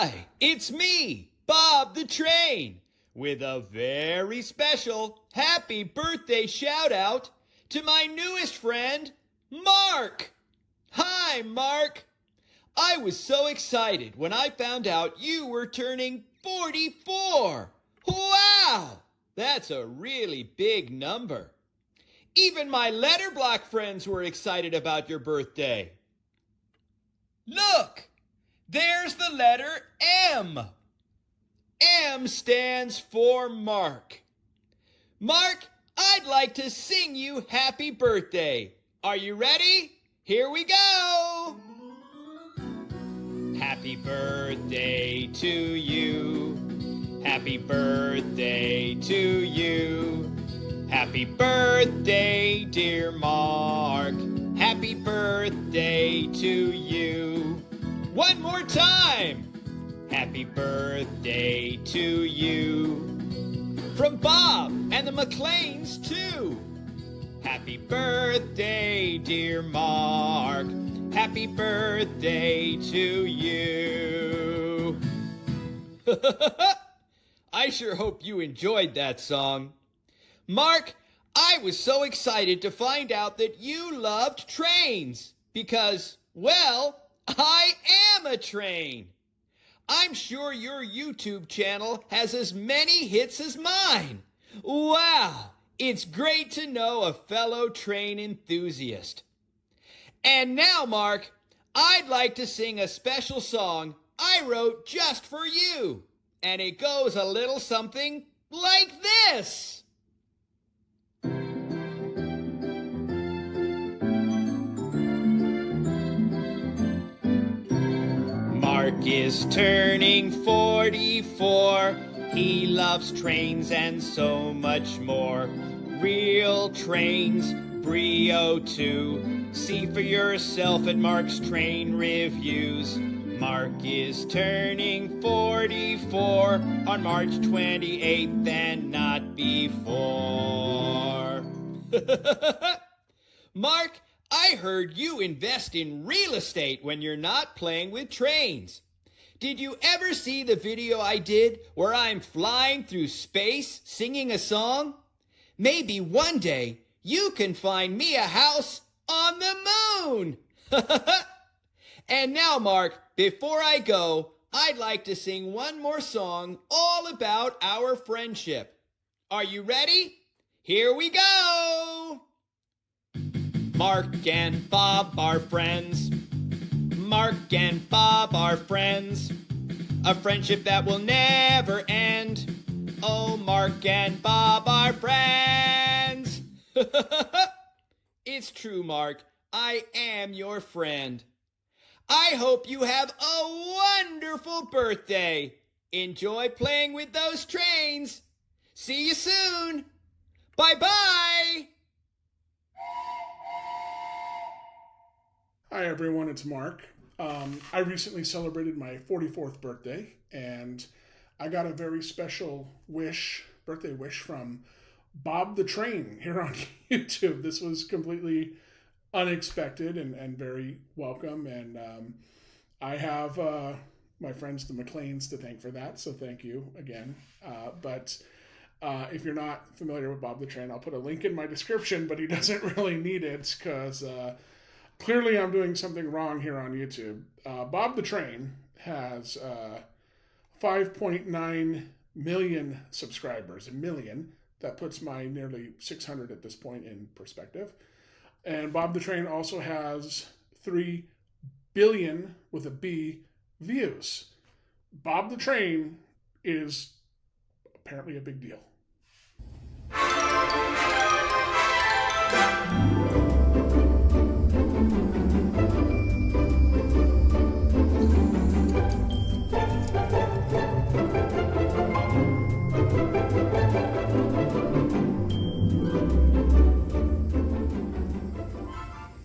Hi, it's me, Bob the Train, with a very special happy birthday shout out to my newest friend, Mark. Hi, Mark. I was so excited when I found out you were turning 44. Wow, that's a really big number. Even my letter block friends were excited about your birthday. Look! There's the letter M. M stands for Mark. Mark, I'd like to sing you happy birthday. Are you ready? Here we go. Happy birthday to you. Happy birthday to you. Happy birthday, dear Mark. Happy birthday to you. One more time. Happy birthday to you. From Bob and the McLeans, too. Happy birthday, dear Mark. Happy birthday to you. I sure hope you enjoyed that song. Mark, I was so excited to find out that you loved trains because, well, I am a train. I'm sure your YouTube channel has as many hits as mine. Wow, it's great to know a fellow train enthusiast. And now, Mark, I'd like to sing a special song I wrote just for you. And it goes a little something like this. Mark is turning 44. He loves trains and so much more. Real trains, Brio too. See for yourself at Mark's Train Reviews. Mark is turning 44 on March 28th and not before. Mark, I heard you invest in real estate when you're not playing with trains. Did you ever see the video I did where I'm flying through space singing a song? Maybe one day you can find me a house on the moon. And now, Mark, before I go, I'd like to sing one more song all about our friendship. Are you ready? Here we go! Mark and Bob are friends. Mark and Bob are friends. A friendship that will never end. Oh, Mark and Bob are friends. It's true, Mark. I am your friend. I hope you have a wonderful birthday. Enjoy playing with those trains. See you soon. Bye-bye. Hi everyone, it's Mark. I recently celebrated my 44th birthday, and I got a very special birthday wish from Bob the Train here on YouTube. This was completely unexpected and very welcome, and I have my friends the McLeans to thank for that, so thank you again. But if you're not familiar with Bob the Train, I'll put a link in my description, but he doesn't really need it because clearly I'm doing something wrong here on YouTube. Bob the Train has 5.9 million subscribers, a million. That puts my nearly 600 at this point in perspective. And Bob the Train also has 3 billion, with a B, views. Bob the Train is apparently a big deal.